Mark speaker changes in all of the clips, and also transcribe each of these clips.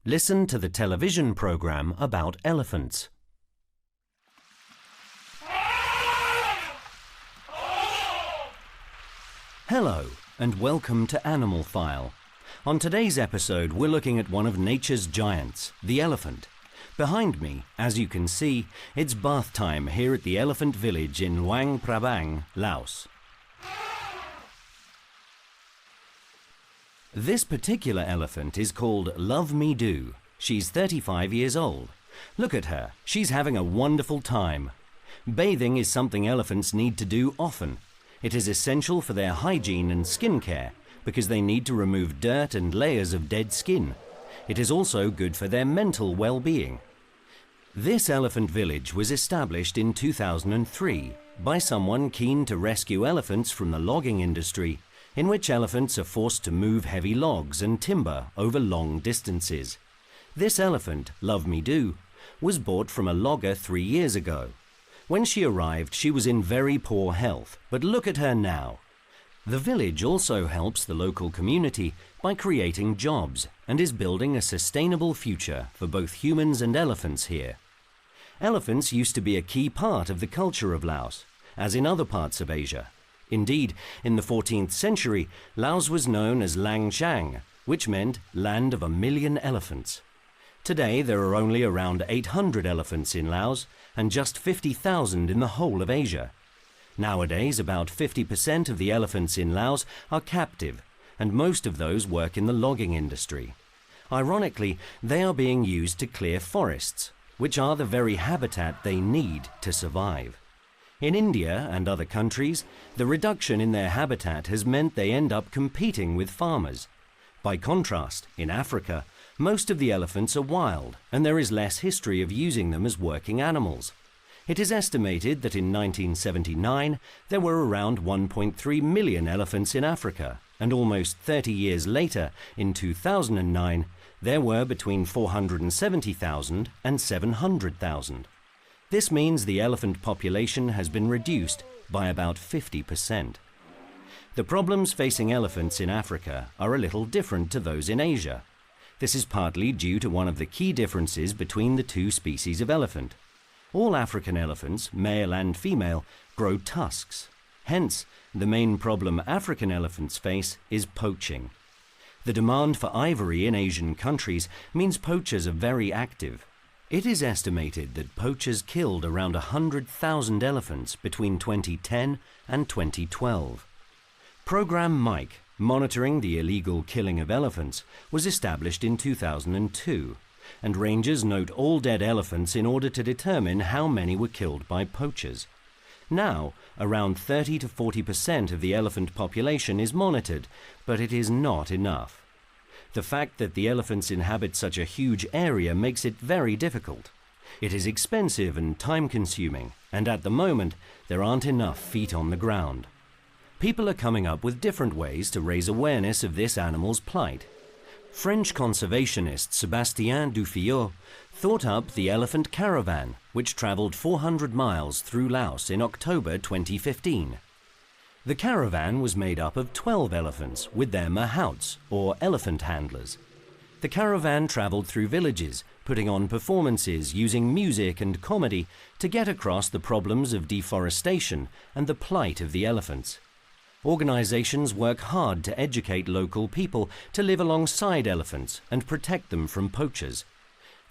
Speaker 1: Listen to the television program about elephants. Hello, and welcome to Animal File. On today's episode, we're looking at one of nature's giants, the elephant. Behind me, as you can see, it's bath time here at the elephant village in Luang Prabang, Laos. This particular elephant is called Love Me Do. She's 35 years old. Look at her, she's having a wonderful time. Bathing is something elephants need to do often. It is essential for their hygiene and skin care because they need to remove dirt and layers of dead skin. It is also good for their mental well-being. This elephant village was established in 2003 by someone keen to rescue elephants from the logging industry, in which elephants are forced to move heavy logs and timber over long distances. This elephant, Love Me Do, was bought from a logger 3 years ago. When she arrived, she was in very poor health, but look at her now. The village also helps the local community by creating jobs and is building a sustainable future for both humans and elephants here. Elephants used to be a key part of the culture of Laos, as in other parts of Asia. Indeed, in the 14th century, Laos was known as Lang Chang, which meant land of 1,000,000 elephants. Today, there are only around 800 elephants in Laos and just 50,000 in the whole of Asia. Nowadays, about 50% of the elephants in Laos are captive, and most of those work in the logging industry. Ironically, they are being used to clear forests, which are the very habitat they need to survive. In India and other countries, the reduction in their habitat has meant they end up competing with farmers. By contrast, in Africa, most of the elephants are wild, and there is less history of using them as working animals. It is estimated that in 1979 there were around 1.3 million elephants in Africa, and almost 30 years later, in 2009, there were between 470,000 and 700,000. This means the elephant population has been reduced by about 50%. The problems facing elephants in Africa are a little different to those in Asia. This is partly due to one of the key differences between the two species of elephant. All African elephants, male and female, grow tusks. Hence, the main problem African elephants face is poaching. The demand for ivory in Asian countries means poachers are very active. It is estimated that poachers killed around 100,000 elephants between 2010 and 2012. Program Mike, monitoring the illegal killing of elephants, was established in 2002, and rangers note all dead elephants in order to determine how many were killed by poachers. Now, around 30 to 40% of the elephant population is monitored, but it is not enough. The fact that the elephants inhabit such a huge area makes it very difficult. It is expensive and time-consuming, and at the moment, there aren't enough feet on the ground. People are coming up with different ways to raise awareness of this animal's plight. French conservationist Sébastien Dufillot thought up the elephant caravan, which travelled 400 miles through Laos in October 2015. The caravan was made up of 12 elephants with their mahouts, or elephant handlers. The caravan travelled through villages, putting on performances using music and comedy to get across the problems of deforestation and the plight of the elephants. Organizations work hard to educate local people to live alongside elephants and protect them from poachers.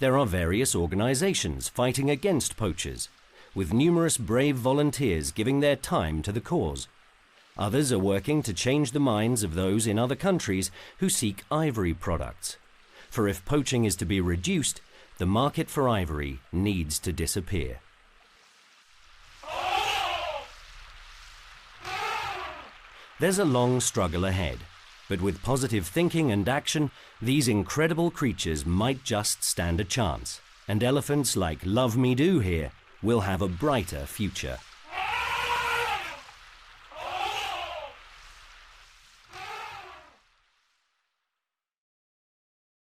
Speaker 1: There are various organizations fighting against poachers, with numerous brave volunteers giving their time to the cause. Others are working to change the minds of those in other countries who seek ivory products. For if poaching is to be reduced, the market for ivory needs to disappear. There's a long struggle ahead, but with positive thinking and action, these incredible creatures might just stand a chance, and elephants like Love Me Do here will have a brighter future.